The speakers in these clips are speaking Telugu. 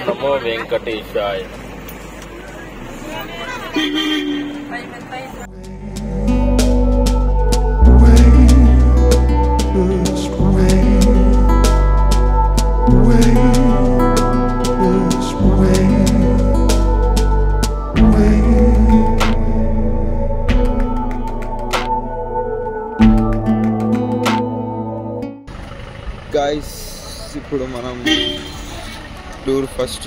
నమో వెంకటేశాయ. గైస్ ఇప్పుడు మనం టూర్ ఫస్ట్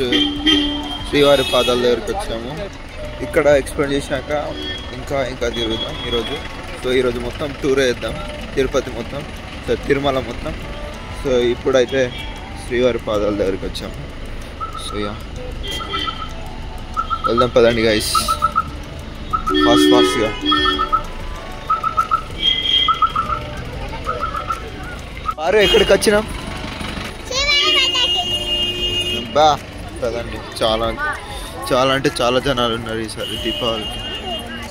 శ్రీవారి పాదాల దగ్గరికి వచ్చాము. ఇక్కడ ఎక్స్ప్లెయిన్ చేసినాక ఇంకా తిరుగుతాం ఈరోజు. సో ఈరోజు మొత్తం టూర్ వేద్దాం, తిరుపతి మొత్తం, సో తిరుమల మొత్తం. సో ఇప్పుడైతే శ్రీవారి పాదాల దగ్గరికి వచ్చాము. సో వెళ్దాం పదండి గైస్, ఫాస్ట్గా. వారు ఎక్కడికి వచ్చినాం బా కదండి. చాలా అంటే చాలా జనాలు ఉన్నారు ఈసారి దీపావళికి.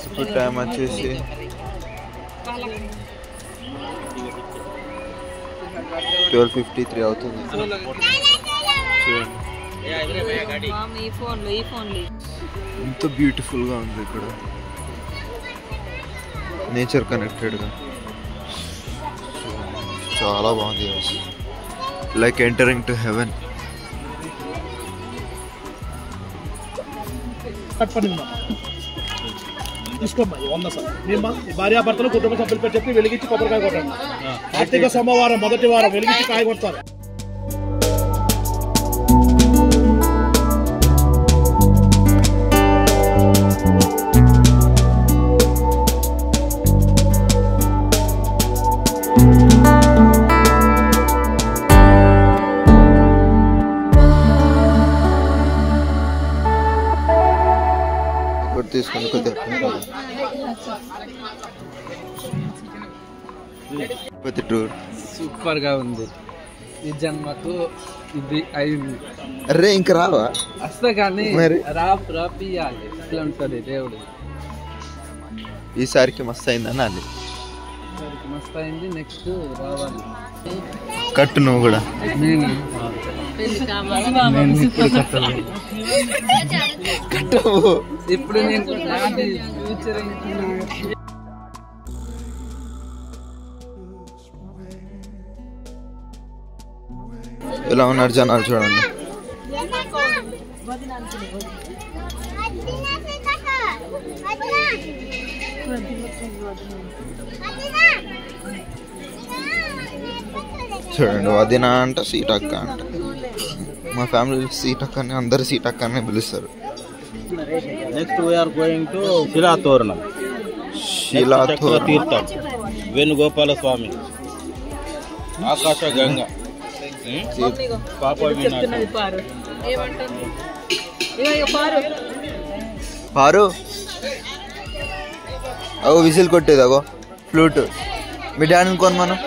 ఇప్పుడు టైం వచ్చేసి 12:53 అవుతుంది. ఎంత బ్యూటిఫుల్గా ఉంది ఇక్కడ, నేచర్ కనెక్టెడ్గా చాలా బాగుంది. Like entering to heaven. తీసుకోమ్మా 100 సార్. భార్యాభర్తలు కుటుంబ సభ్యులపై చెప్పి వెలిగించి కొబ్బరికాయ కొట్టండి. కార్తీక సోమవారం మొదటి వారం వెలిగించి కాయ కొడతారు. తీసుకుని కొద్దిగా టూర్ సూపర్ గా ఉంది. ఈ జన్మకు ఇది అయింది. అరే ఇంక రావా? వస్తా కానీ రాపియాలి. ఇట్లా ఉంటుంది దేవుడు. ఈసారికి మస్తు అయిందని అది మస్తు అయింది. నెక్స్ట్ రావాలి. కట్టు నువ్వు కూడా. ఇప్పుడు నేను ఫ్యూచర్ ఎలా ఉన్నారు జనాలు చూడండి. చూడండి, వదిన అంట, సీటక్క అంట. మా ఫ్యామిలీ సీటక్క అని, అందరు సీటక్క అని పిలుస్తారు. నెక్స్ట్ వీఆర్ గోయింగ్ టు శిలాతోరణం, తీర్థం, వేణుగోపాల స్వామి, ఆకాశ గంగ, పాప పారు అగో విజిల్ కొట్టేది, అగో ఫ్లూట్. మీ డాడీని కొని మనం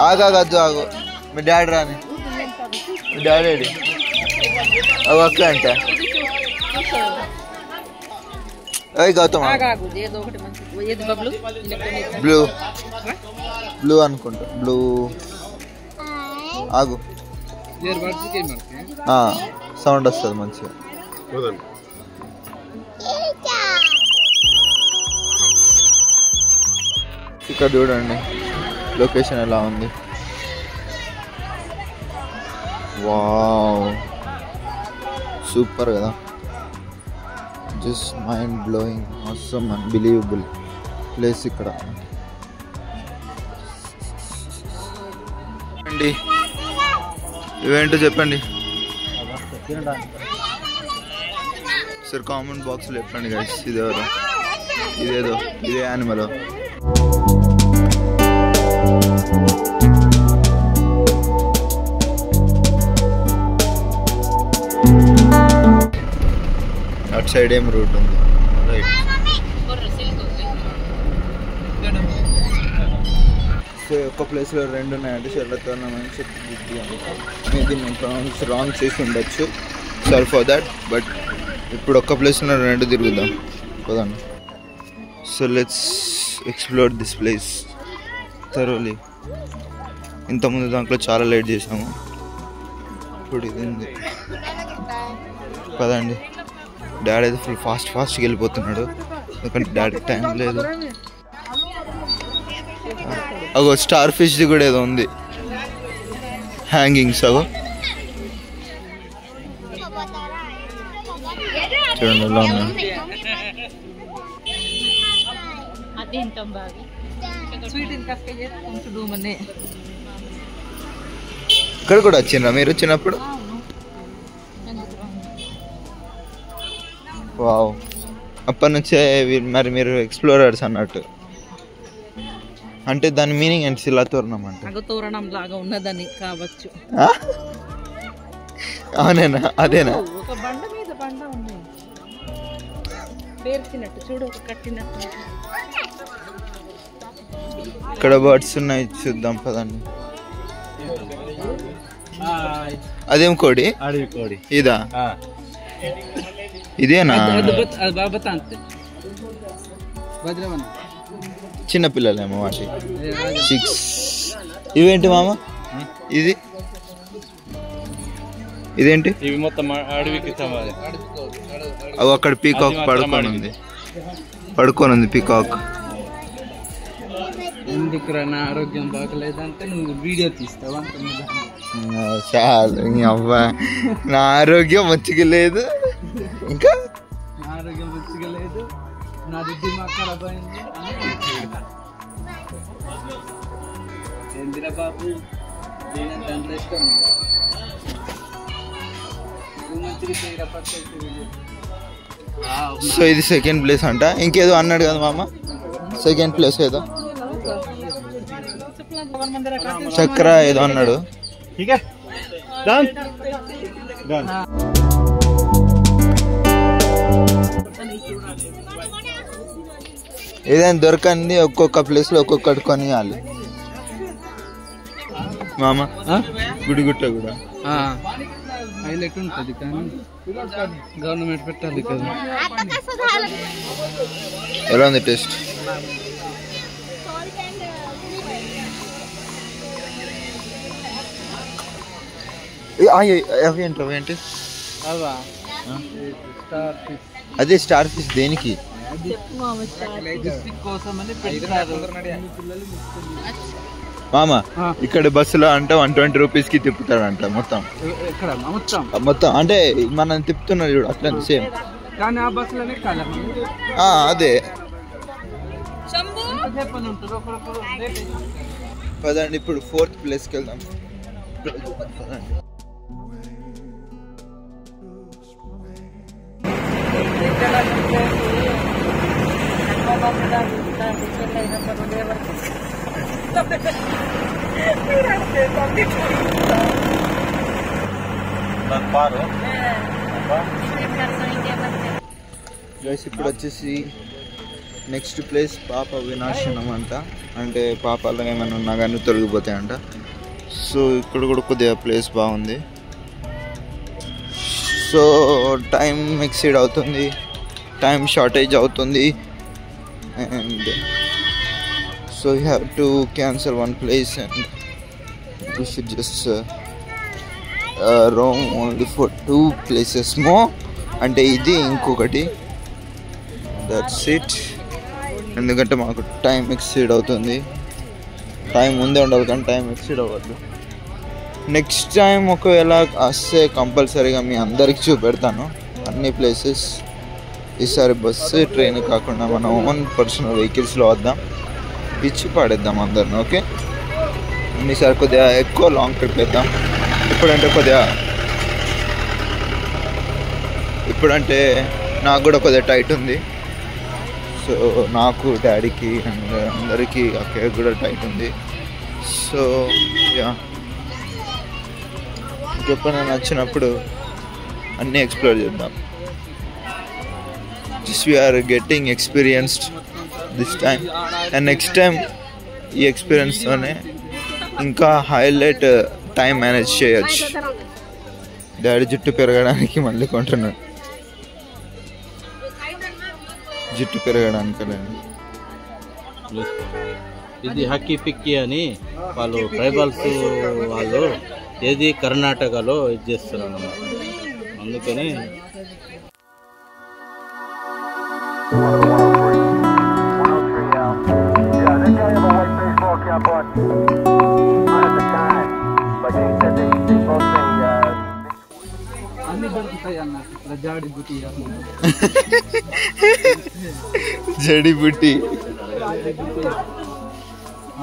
ఆగాగద్దు, ఆగు మీ డాడీ రాని. మీ డాడీ అవి అక్క అంటే అవి గౌతమ్ బ్లూ అనుకుంటా. బ్లూ ఆగు, సౌండ్ వస్తుంది మంచిగా. ఇక్కడ చూడండి లొకేషన్ ఎలా ఉంది. వావ్, సూపర్ కదా, just mind blowing, awesome, unbelievable place ఇక్కడ. అండి ఇవేంటో చెప్పండి సార్, కామెంట్ బాక్స్లో చెప్పండి గైస్. ఇదేదో ఇదే యానిమల్. సైడ్ ఏం రూట్ ఉంది. రైట్. సో ఒక ప్లేస్లో 2 ఉన్నాయంటే చెల్లతోరణం అని చెప్పి మేబీ నేను రాంగ్ చేసి ఉండొచ్చు, సారీ ఫర్ దాట్. బట్ ఇప్పుడు ఒక్క ప్లేస్లో 2 తిరుగుదాం కదండి. So let's explore this place thoroughly. ఇంతకుముందు దాంట్లో చాలా లేట్ చేసాము, ఇప్పుడు ఇది ఉంది కదండి. డాడీ అయితే ఫుల్ ఫాస్ట్గా వెళ్ళిపోతున్నాడు, ఎందుకంటే డాడీకి టైం లేదు. అగో స్టార్ ఫిష్ది కూడా ఏదో ఉంది, హ్యాంగింగ్స్. అగో చూడండి ఎలా ఉన్నా. ఇక్కడ కూడా వచ్చిండ్రా మీరు వచ్చినప్పుడు? వావ్, అప్పటి నుంచే మరి మీరు ఎక్స్ప్లోరర్స్ అన్నట్టు. అంటే దాని మీనింగ్ ఏంటి? శిలాతోరణం అంటే తోరణం లాగా ఉన్నదని కావచ్చు. అవునేనా? అదేనా? ఒక బండ మీద బండ ఉంది, పేర్చినట్టు చూడు, కట్టినట్టు. ఇక్కడ బర్డ్స్ ఉన్నాయి, చూద్దాం పదండి. అదేం కోడి? అడవి కోడి. ఇదా? ఇదేనా? చిన్న పిల్లలేమో వాటి. 6. ఇవేంటి మామ? ఇదేంటి? ఇవి మొత్తం అడవికి సంబంధించి. అవి అక్కడ పీకాక్ పడుకొని ఉంది పీకాక్. ఎందుకురా నా ఆరోగ్యం బాగలేదంటే నువ్వు వీడియో తీస్తావా? చాలు, అవ్వా నా ఆరోగ్యం మంచిగా లేదు, ఇంకా నా ఆరోగ్యం మంచిగా లేదు, నా దిమాగ్ ఖరాబ్ అయింది. ఏందిరా బాబు, నేనంత అంత ఇష్టం. సో ఇది సెకండ్ ప్లేస్ అంట. ఇంకేదో అన్నాడు కదా మామ, సెకండ్ ప్లేస్ ఏదో చక్ర ఏదో అన్నాడు. ఏదైనా దొరకండి ఒక్కొక్క ప్లేస్ లో ఒక్కొక్కటి కొనియాలి మామ. గుడిగుట్ట కూడా హైలైట్ ఉంటుంది, కానీ గవర్నమెంట్ పెట్టాలి కదా. ఎలా ఉంది టేస్ట్? అవి ఏంటి? అదే స్టార్ ఫిష్. దేనికి? మామ ఇక్కడ బస్సులో అంటే 120 రూపీస్కి తిప్పుతాడంట మొత్తం. మొత్తం అంటే మనం తిప్పుతున్నది చూడు అట్లా సేమ్. అదే పదండి ఇప్పుడు 4th ప్లేస్కి వెళ్దాం. ఇప్పుడు వచ్చేసి నెక్స్ట్ ప్లేస్ పాప వినాశనం అంట, అంటే పాపాలు ఏమైనా ఉన్నా కానీ తొలగిపోతాయంట. సో ఇక్కడ కూడా కొద్దిగా ప్లేస్ బాగుంది. సో టైం ఎక్సీడ్ అవుతుంది, టైం షార్టేజ్ అవుతుంది, and so you have to cancel 1 place and we should just roam only for 2 places more. అంటే ఇది ఇంకొకటి, దట్స్ ఇట్. ఎందుకంటే మాకు టైం ఎక్సీడ్ అవుతుంది. టైం ముందే ఉండాలి కానీ టైం ఎక్సీడ్ అవ్వద్దు. నెక్స్ట్ టైం ఒకవేళ వస్తే కంపల్సరీగా మీ అందరికి చూపెడతాను అన్ని ప్లేసెస్. ఈసారి బస్సు ట్రైన్ కాకుండా మన ఓన్ పర్సనల్ వెహికల్స్లో వద్దాం, పిచ్చి పాడేద్దాం అందరిని. ఓకే, ఈసారి కొద్దిగా ఎక్కువ లాంగ్ ట్రిప్ వేద్దాం. ఇప్పుడంటే నాకు కూడా కొద్దిగా టైట్ ఉంది. సో నాకు, డాడీకి అండ్ అందరికీ అక్కడ కూడా టైట్ ఉంది. సో యా, ఇంకెప్పుడైనా నచ్చినప్పుడు అన్నీ ఎక్స్ప్లోర్ చేద్దాం. Places we are getting experienced this time and next time ఈ ఎక్స్పీరియన్స్తోనే ఇంకా హైలైట్ టైం మేనేజ్ చేయొచ్చు. డాడీ జుట్టు పెరగడానికి మళ్ళీ కొంటున్నాను, జుట్టు పెరగడానికి. ఇది హక్కీ పిక్కి అని వాళ్ళు ట్రైబల్స్ వాళ్ళు ఏది కర్ణాటకలో ఇది చేస్తారు అన్నమాట. అందుకని అన్ని దొరుకుతాయి అన్న జాడి బుట్టి జడి బుట్టి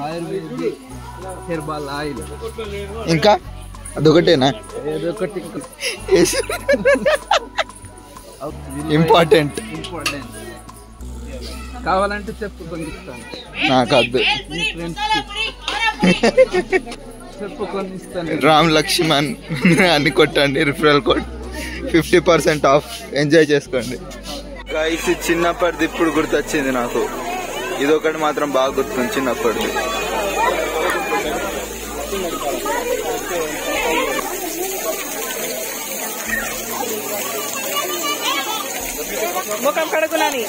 ఆయుర్వేదిక్ హెర్బల్ ఆయిల్ ఇంకా అదొకటేనా? ఏదొకటి ఇంపార్టెంట్ కావాలంటే చెప్పు కొనిస్తాను. నాకు వద్దు. మీ ఫ్రెండ్స్ చెప్పు కొనిస్తాను. రామ్ లక్ష్మణ్ అని కొట్టండి, రిఫరల్ కోడ్ 50% ఆఫ్. ఎంజాయ్ చేసుకోండి గైస్. చిన్నప్పటిది ఇప్పుడు గుర్తొచ్చింది నాకు, ఇదొకటి మాత్రం బాగా గుర్తుంది చిన్నప్పటిది. ముఖం కడుగులని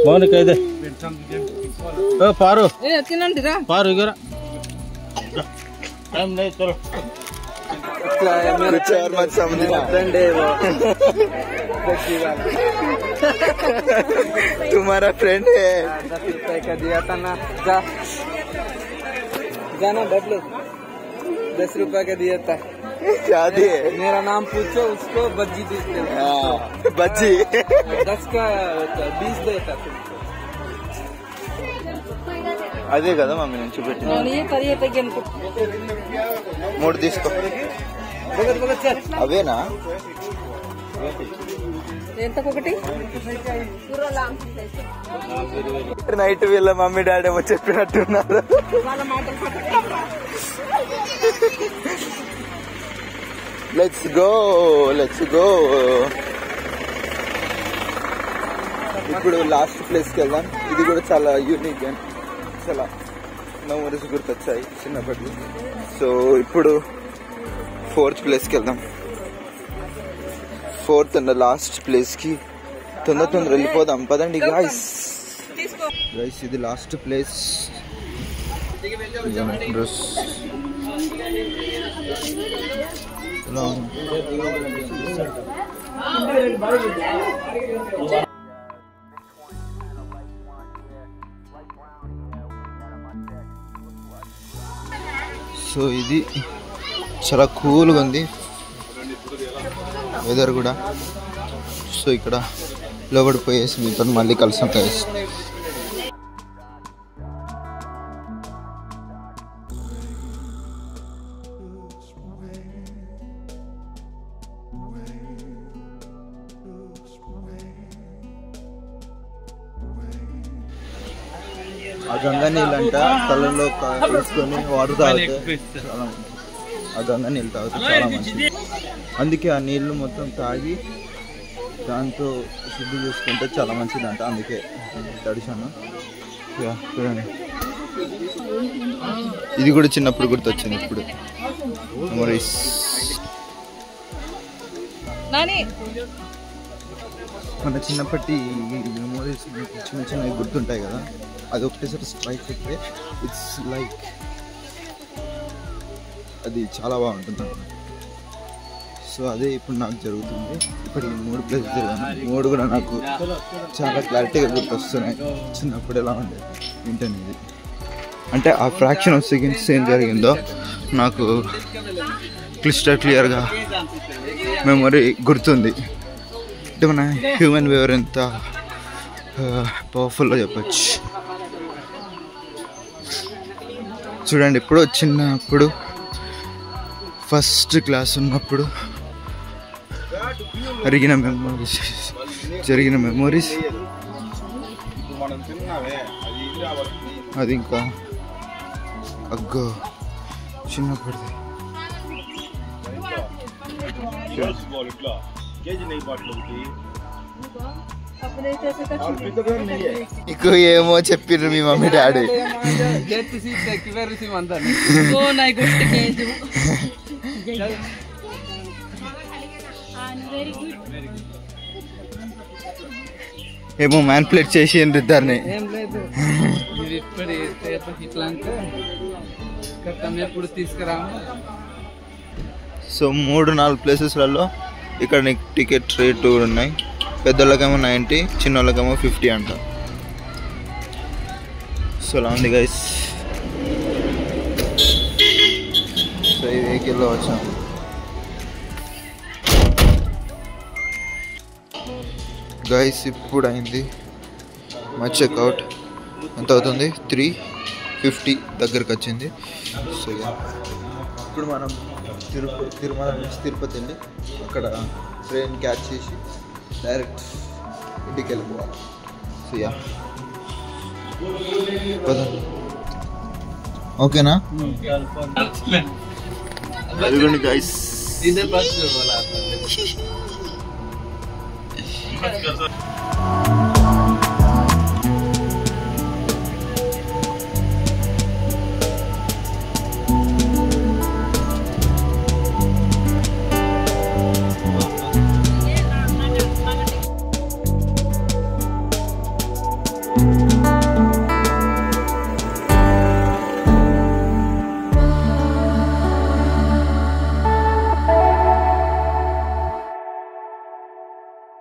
మౌనిక ఇదే పారు తినండి రా. పారు ఇగర टाइम नहीं चलो कुछ और मत समझना, फ्रेंड है वो तुम्हारा फ्रेंड है. 10 रुपए का दिया था ना, जा जाना बदलो. 10 रुपए का दिया था. क्या दिए? मेरा नाम पूछो, उसको बज्जी देते हैं. हाँ, बज्जी 10 का 20 देता. అదే కదా మమ్మీ నేను చూపెట్టిన. 3 తీసుకో. అవేనా? ఎంతకొకటి? నైట్ వీళ్ళ మమ్మీ డాడీ ఏమో చెప్పినట్టున్నారు. Let's go. ఇప్పుడు లాస్ట్ ప్లేస్కి వెళ్దాం. ఇది కూడా చాలా యూనిక్ అండ్ చాలా మెమరీస్ గుర్తొచ్చాయి చిన్నప్పటి. సో ఇప్పుడు 4th ప్లేస్కి వెళ్దాం. 4th అండ్ లాస్ట్ ప్లేస్కి తొందర వెళ్ళిపోదాం పదండి గైస్. ఇది లాస్ట్ ప్లేస్. సో ఇది చాలా కూల్గా ఉంది వెదర్ కూడా. సో ఇక్కడ లోపల పోయేసి మీతో మళ్ళీ కలిసాం గైస్. ఆ గంగా నీళ్ళంట తలలో తీసుకొని వాటర్ తాగితే చాలా, ఆ గంగా నీళ్ళు తాగితే చాలా మంచిది. అందుకే ఆ నీళ్ళు మొత్తం తాగి దాంతో శుద్ధి చేసుకుంటే చాలా మంచిది అంట. అందుకే తడిచాను. చూడండి, ఇది కూడా చిన్నప్పుడు గుర్తొచ్చింది. ఇప్పుడు మెమరీస్. మన చిన్నప్పటి మెమరీస్ చిన్నవి గుర్తుంటాయి కదా, అది ఒకటేసారి స్ట్రైక్ అయితే ఇట్స్ లైక్ అది చాలా బాగుంటుంది అన్నమాట. సో అదే ఇప్పుడు నాకు జరుగుతుంది. ఇప్పుడు 3 ప్లేస్ తిరిగాను, 3 కూడా నాకు చాలా క్లారిటీగా గుర్తొస్తున్నాయి. చిన్నప్పుడు ఎలా ఉండేది ఏంటనేది, అంటే ఆ ఫ్రాక్షన్ ఆఫ్ సెకండ్స్ ఏం జరిగిందో నాకు క్లియర్గా మెమరీ గుర్తుంది. అంటే మన హ్యూమన్ బిహేవియర్ ఎంత పవర్ఫుల్గా చెప్పచ్చు. చూడండి, ఇప్పుడు చిన్నప్పుడు ఫస్ట్ క్లాస్ ఉన్నప్పుడు జరిగిన మెమోరీస్ అది ఇంకా అగ్గో చిన్నప్పటిది. నీకు ఏమో చెప్పిర్రు మీ మమ్మీ డాడీ. ఏమో మ్యాన్ప్లేట్ చేసి ఇద్దరిని. సో 3-4 ప్లేసెస్లలో ఇక్కడ నీకు టికెట్ రేటు ఉన్నాయి. పెద్దోళ్ళకేమో 90, చిన్నోళ్ళకేమో 50 అంట. సో అలా ఉంది గైస్. సో ఈ వెహికల్లో వచ్చాం. గైస్ ఇప్పుడు అయింది మా చెక్అవుట్. ఎంత అవుతుంది? 350 దగ్గరకు వచ్చింది. సో ఇప్పుడు మనం తిరుమల నుంచి తిరుపతి వెళ్ళి అక్కడ ట్రైన్ క్యాచ్ చేసి డైరెక్ట్ ఇంటికి వెళ్ళిపోవాలి. సో ఓకేనా? వెల్గొండి గైస్. ఇదే బస్